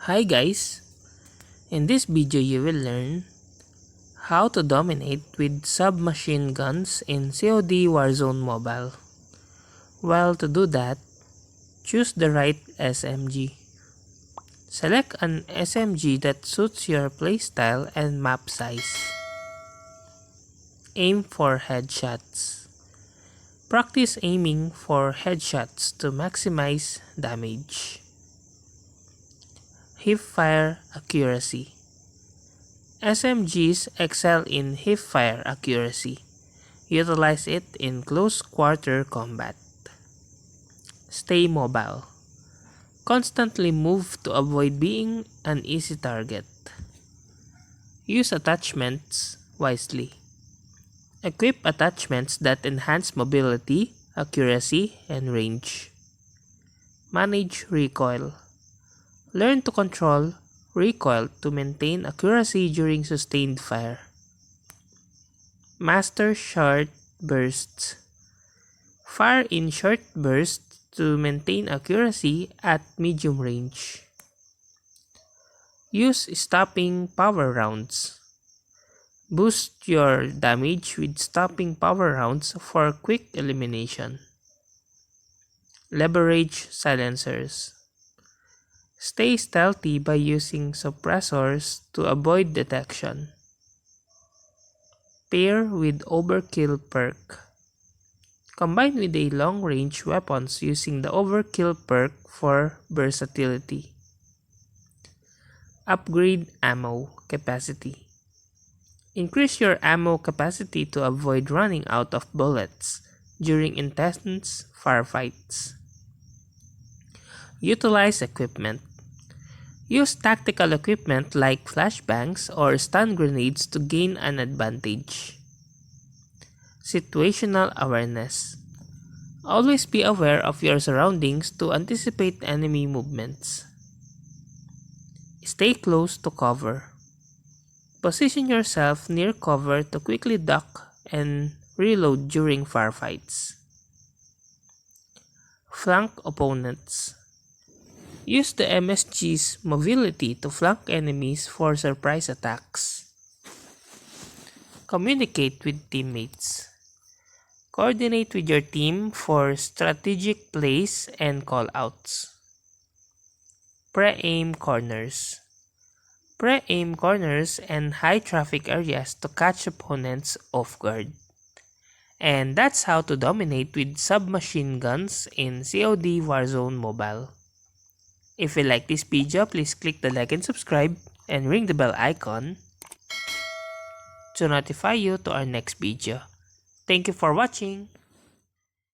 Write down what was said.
Hi guys! In this video you will learn how to dominate with submachine guns in COD Warzone Mobile. Well, to do that, choose the right SMG. Select an SMG that suits your playstyle and map size. Aim for headshots. Practice aiming for headshots to maximize damage. Hip-fire accuracy. SMGs excel in hip-fire accuracy. Utilize it in close-quarter combat. Stay mobile. Constantly move to avoid being an easy target. Use attachments wisely. Equip attachments that enhance mobility, accuracy, and range. Manage recoil. Learn to control recoil to maintain accuracy during sustained fire. Master short bursts. Fire in short bursts to maintain accuracy at medium range. Use stopping power rounds. Boost your damage with stopping power rounds for quick elimination. Leverage silencers. Stay stealthy by using suppressors to avoid detection. Pair with overkill perk. Combine with a long-range weapons using the overkill perk for versatility. Upgrade ammo capacity. Increase your ammo capacity to avoid running out of bullets during intense firefights. Utilize equipment. Use tactical equipment like flashbangs or stun grenades to gain an advantage. Situational awareness. Always be aware of your surroundings to anticipate enemy movements. Stay close to cover. Position yourself near cover to quickly duck and reload during firefights. Flank opponents. Use the MSG's mobility to flank enemies for surprise attacks. Communicate with teammates. Coordinate with your team for strategic plays and callouts. Pre-aim corners. Pre-aim corners and high traffic areas to catch opponents off guard. And that's how to dominate with submachine guns in COD Warzone Mobile. If you like this video, please click the like and subscribe and ring the bell icon to notify you to our next video. Thank you for watching.